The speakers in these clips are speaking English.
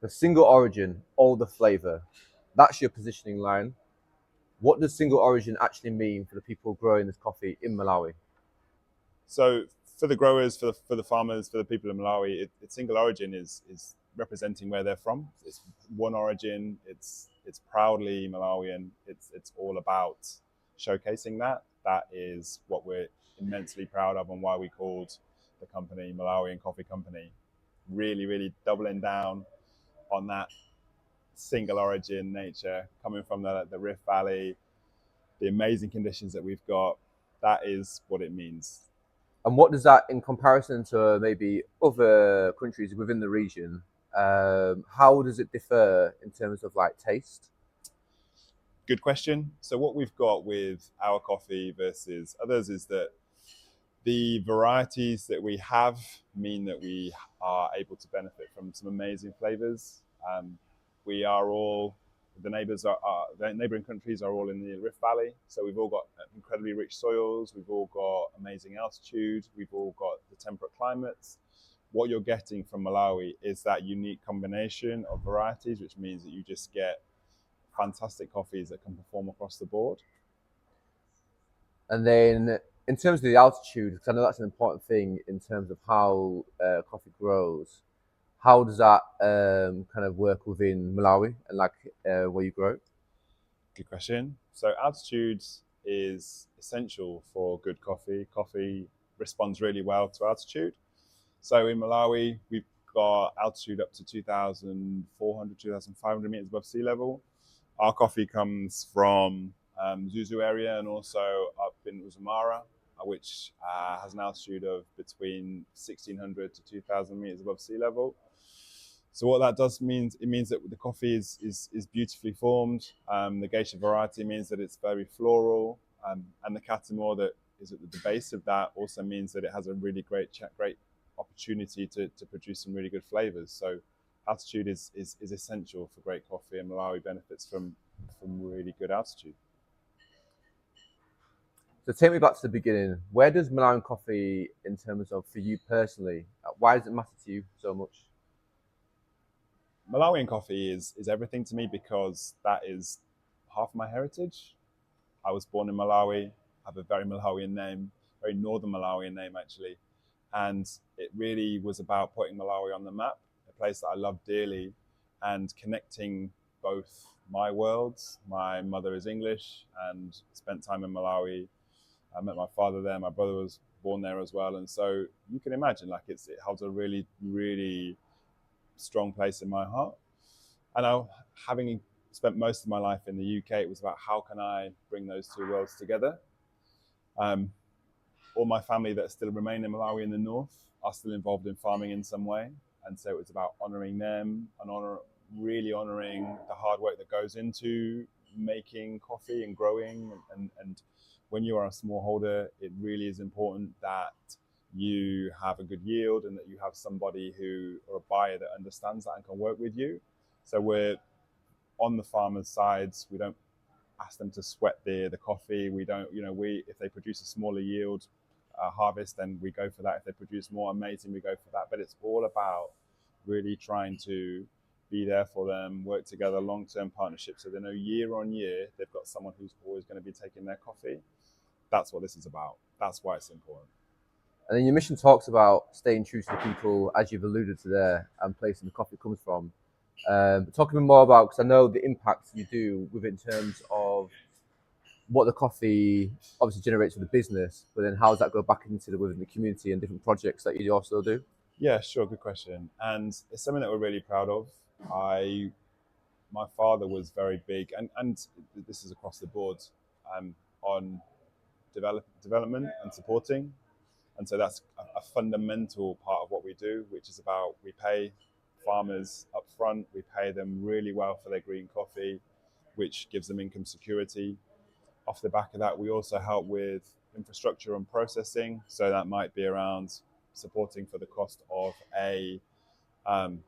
The single origin, all the flavor. That's your positioning line. What does single origin actually mean for the people growing this coffee in Malawi? So for the growers, for the farmers, for the people in Malawi, single origin is representing where they're from. It's one origin. It's proudly Malawian. It's all about showcasing that. That is what we're immensely proud of, and why we called the company Malawian Coffee Company. Really, really doubling down on that single origin nature coming from the Rift Valley, the amazing conditions that we've got. That is what it means. And what does that, in comparison to maybe other countries within the region, how does it differ in terms of like taste? Good question. So what we've got with our coffee versus others is that the varieties that we have mean that we are able to benefit from some amazing flavors. We are all the the neighboring countries are all in the Rift Valley, so we've all got incredibly rich soils. We've all got amazing altitude. We've all got the temperate climates. What you're getting from Malawi is that unique combination of varieties, which means that you just get fantastic coffees that can perform across the board. And then in terms of the altitude, because I know that's an important thing in terms of how coffee grows, how does that kind of work within Malawi and like where you grow it? Good question. So altitude is essential for good coffee. Coffee responds really well to altitude. So in Malawi, we've got altitude up to 2,400, 2,500 meters above sea level. Our coffee comes from Zuzu area and also up in Uzumara, which has an altitude of between 1,600 to 2,000 meters above sea level. So what that does means, it means that the coffee is beautifully formed. The geisha variety means that it's very floral, and the catamore that is at the base of that also means that it has a really great opportunity to produce some really good flavors. So altitude is essential for great coffee, and Malawi benefits from really good altitude. So take me back to the beginning. Where does Malawian coffee, in terms of for you personally, why does it matter to you so much? Malawian coffee is everything to me because that is half my heritage. I was born in Malawi. I have a very Malawian name, very northern Malawian name actually, and it really was about putting Malawi on the map, a place that I love dearly, and connecting both my worlds. My mother is English and spent time in Malawi. I met my father there. My brother was born there as well, and so you can imagine like it holds a really, really strong place in my heart. And having spent most of my life in the UK, it was about how can I bring those two worlds together. Um, all my family that still remain in Malawi in the north are still involved in farming in some way, and so it was about honouring them and really honouring the hard work that goes into making coffee and growing. And when you are a smallholder, it really is important that you have a good yield and that you have somebody who or a buyer that understands that and can work with you. So we're on the farmers' sides. We don't ask them to sweat the coffee. We don't, we if they produce a smaller yield harvest, then we go for that. If they produce more, amazing, we go for that. But it's all about really trying to be there for them, work together, long-term partnerships, so they know year on year they've got someone who's always going to be taking their coffee. That's what this is about. That's why it's important. And then your mission talks about staying true to the people, as you've alluded to there, and placing the coffee comes from. Talking more about, because I know the impact you do with it in terms of what the coffee obviously generates for the business, but then how does that go back into within the community and different projects that you also do? Yeah, sure, good question. And it's something that we're really proud of. My father was very big, and this is across the board, on development and supporting. And so that's a fundamental part of what we do, which is about we pay farmers up front, we pay them really well for their green coffee, which gives them income security. Off the back of that, we also help with infrastructure and processing. So that might be around supporting for the cost of um,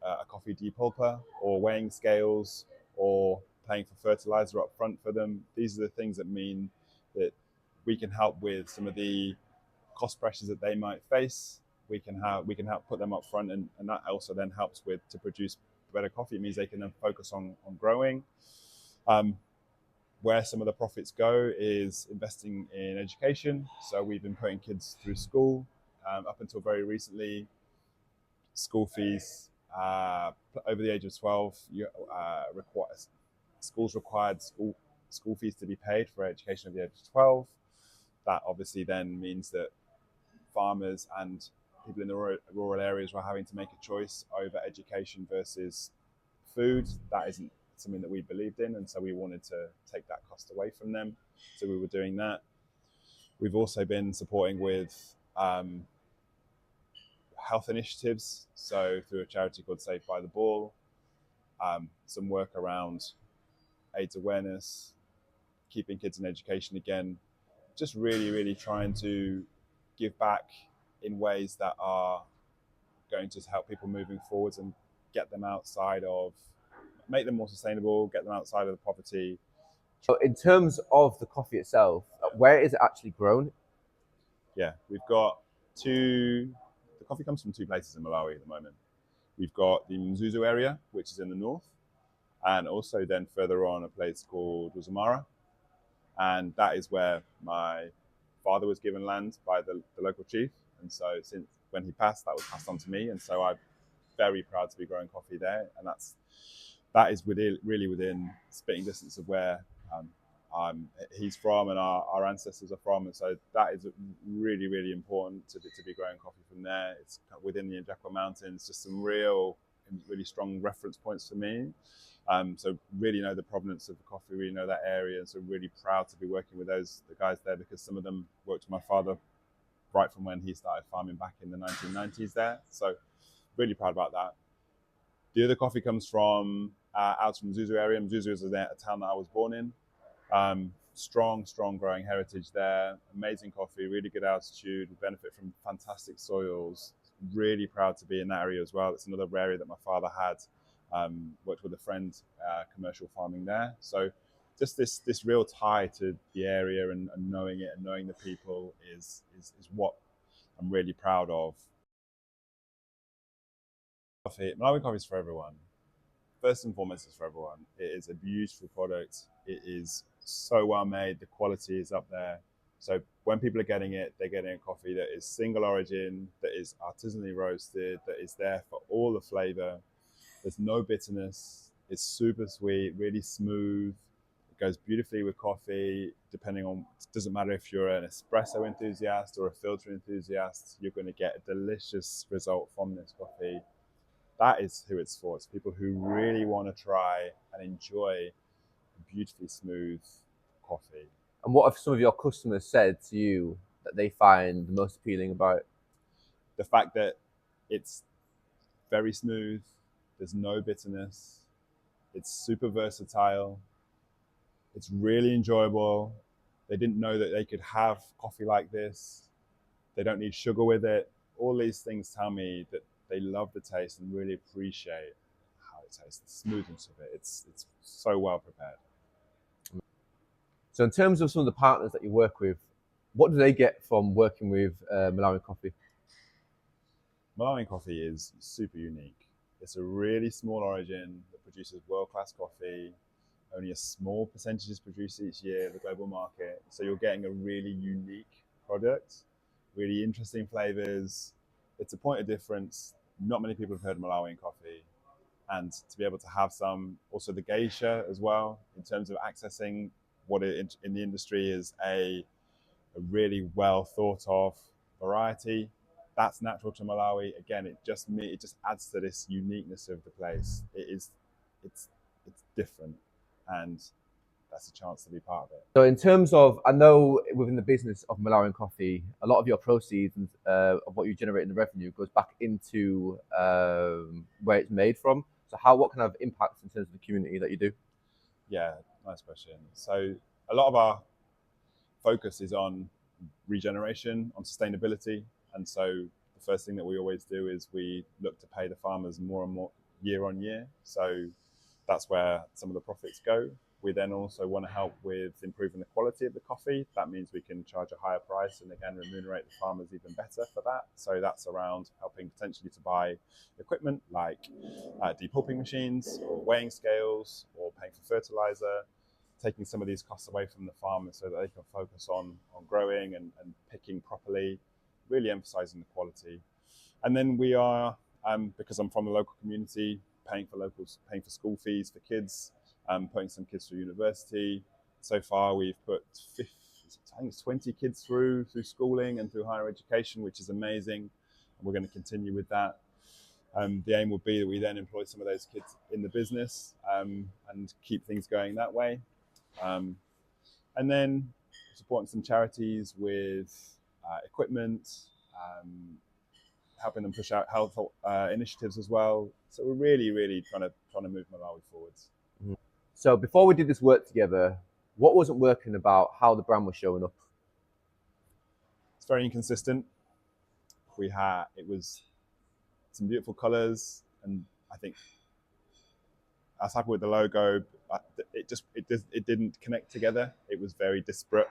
a coffee depulper or weighing scales or paying for fertilizer up front for them. These are the things that mean that we can help with some of the cost pressures that they might face. We can help put them up front, and that also then helps with to produce better coffee, it means they can then focus on growing. Where some of the profits go is investing in education. So we've been putting kids through school. Up until very recently, school fees over the age of 12, schools required school fees to be paid for education of the age of 12. That obviously then means that farmers and people in the rural areas were having to make a choice over education versus food. That isn't something that we believed in, and so we wanted to take that cost away from them. So we were doing that. We've also been supporting with health initiatives, so through a charity called Saved by the Ball, some work around AIDS awareness, keeping kids in education again, just really trying to give back in ways that are going to help people moving forwards and get them outside of, make them more sustainable, get them outside of the poverty. So in terms of the coffee itself, where is it actually grown? Yeah, we've got the coffee comes from two places in Malawi at the moment. We've got the Mzuzu area, which is in the north, and also then further on a place called Uzumara. And that is where my father was given land by the local chief. And so since when he passed, that was passed on to me. And so I'm very proud to be growing coffee there. And that is really within spitting distance of where he's from and our ancestors are from. And so that is really important to be growing coffee from there. It's within the Njakwa Mountains, just some really strong reference points for me. So really know the provenance of the coffee, really know that area, and so really proud to be working with the guys there, because some of them worked with my father right from when he started farming back in the 1990s there. So really proud about that. The other coffee comes from out from Mzuzu area. Mzuzu is a town that I was born in. Strong growing heritage there. Amazing coffee, really good altitude, benefit from fantastic soils. Really proud to be in that area as well. It's another area that my father had. Worked with a friend, commercial farming there. So just this real tie to the area and knowing it and knowing the people is what I'm really proud of. Malawi coffee is for everyone. First and foremost, it's for everyone. It is a beautiful product. It is so well made. The quality is up there. So when people are getting it, they're getting a coffee that is single origin, that is artisanally roasted, that is there for all the flavor. There's no bitterness. It's super sweet, really smooth. It goes beautifully with coffee, depending on, it doesn't matter if you're an espresso enthusiast or a filter enthusiast, you're going to get a delicious result from this coffee. That is who it's for. It's people who really want to try and enjoy beautifully smooth coffee. And what have some of your customers said to you that they find the most appealing about it? The fact that it's very smooth, there's no bitterness, it's super versatile, it's really enjoyable. They didn't know that they could have coffee like this. They don't need sugar with it. All these things tell me that they love the taste and really appreciate how it tastes, the smoothness of it. It's so well prepared. So in terms of some of the partners that you work with, what do they get from working with Malawian Coffee? Malawian coffee is super unique. It's a really small origin that produces world-class coffee. Only a small percentage is produced each year in the global market. So you're getting a really unique product, really interesting flavors. It's a point of difference. Not many people have heard of Malawian coffee. And to be able to have some, also the geisha as well, in terms of accessing what it, in the industry is a really well thought of variety. That's natural to Malawi. Again, it just adds to this uniqueness of the place. It's different, and that's a chance to be part of it. So in terms of, I know within the business of Malawian Coffee, a lot of your proceeds and of what you generate in the revenue goes back into where it's made from. So what kind of impacts in terms of the community that you do? Yeah, nice question. So a lot of our focus is on regeneration, on sustainability. And so the first thing that we always do is we look to pay the farmers more and more year on year. So that's where some of the profits go. We then also want to help with improving the quality of the coffee. That means we can charge a higher price and again remunerate the farmers even better for that. So that's around helping potentially to buy equipment like depulping machines or weighing scales or paying for fertilizer, taking some of these costs away from the farmers so that they can focus on growing and picking properly, really emphasizing the quality. And then we are, because I'm from the local community, paying for school fees for kids, putting some kids through university. So far, we've put I think it's 20 kids through schooling and through higher education, which is amazing. And we're going to continue with that. The aim would be that we then employ some of those kids in the business and keep things going that way. And then supporting some charities with equipment, helping them push out health initiatives as well. So we're really trying to move Malawi forwards. So before we did this work together, what wasn't working about how the brand was showing up? It's very inconsistent. It was some beautiful colours, and I think I was happy with the logo. But it didn't connect together. It was very disparate,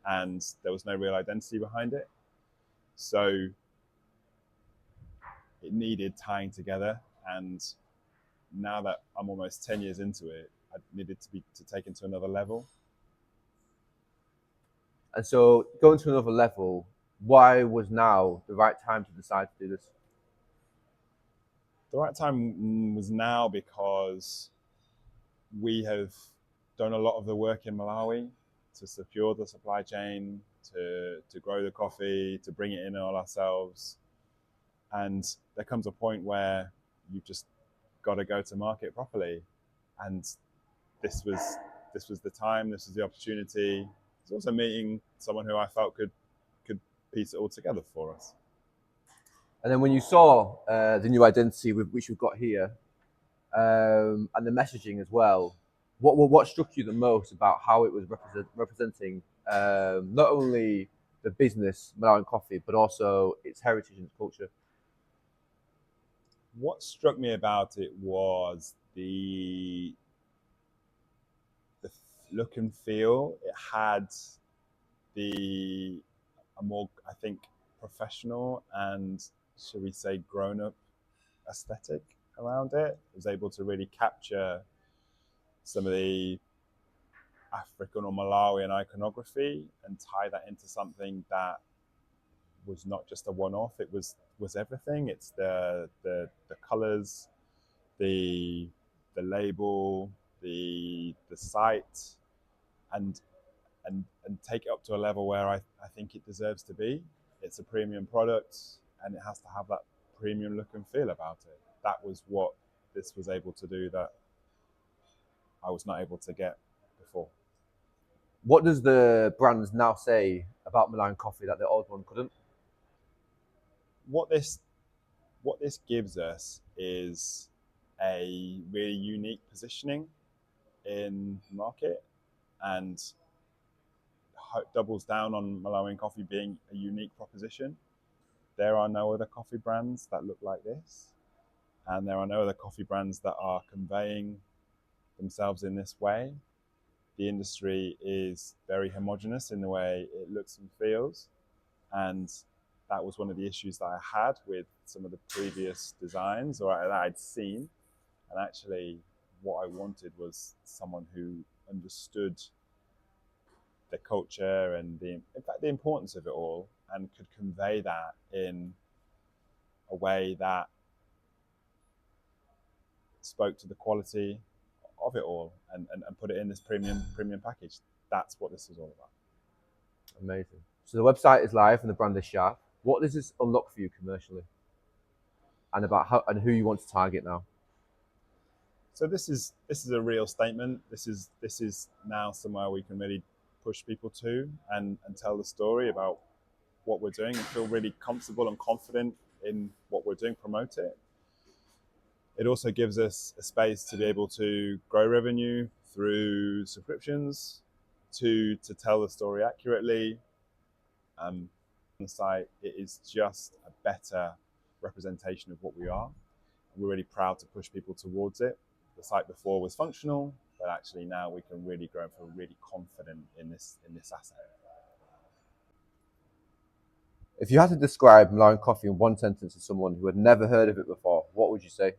and there was no real identity behind it. So it needed tying together, and now that I'm almost 10 years into it, I needed to take it to another level. And so going to another level, why was now the right time to decide to do this? The right time was now because we have done a lot of the work in Malawi to secure the supply chain, to grow the coffee, to bring it in all ourselves. And there comes a point where you've just got to go to market properly. And this was the time, this was the opportunity. It's also meeting someone who I felt could piece it all together for us. And then when you saw the new identity which we've got here, and the messaging as well, what struck you the most about how it was representing not only the business Malawian coffee, but also its heritage and its culture? What struck me about it was the look and feel. It had a more, I think, professional and, shall we say, grown-up aesthetic around it. It was able to really capture some of the African or Malawian iconography and tie that into something that was not just a one-off. It was everything. It's the colors, the label, the site, and take it up to a level where I think it deserves to be. It's a premium product, and it has to have that premium look and feel about it. That was what this was able to do that I was not able to get before. What does the brands now say about Malawian coffee that the old one couldn't? What this gives us is a really unique positioning in the market, and doubles down on Malawian coffee being a unique proposition. There are no other coffee brands that look like this, and there are no other coffee brands that are conveying themselves in this way. The industry is very homogenous in the way it looks and feels, and that was one of the issues that I had with some of the previous designs or that I'd seen. And actually, what I wanted was someone who understood the culture and in fact the importance of it all, and could convey that in a way that spoke to the quality of it all and put it in this premium package. That's what this is all about. Amazing. So the website is live and the brand is sharp. What does this unlock for you commercially? And about how and who you want to target now? So this is a real statement. This is now somewhere we can really push people to and tell the story about what we're doing and feel really comfortable and confident in what we're doing, promote it. It also gives us a space to be able to grow revenue through subscriptions, to tell the story accurately. On the site, it is just a better representation of what we are. We're really proud to push people towards it. The site before was functional, But actually now we can really grow and feel really confident in this asset. If you had to describe Malawian coffee in one sentence to someone who had never heard of it before, what would you say?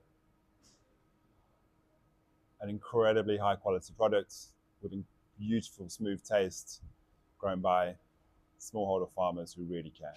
An incredibly high quality product with a beautiful, smooth taste, grown by smallholder farmers who really care.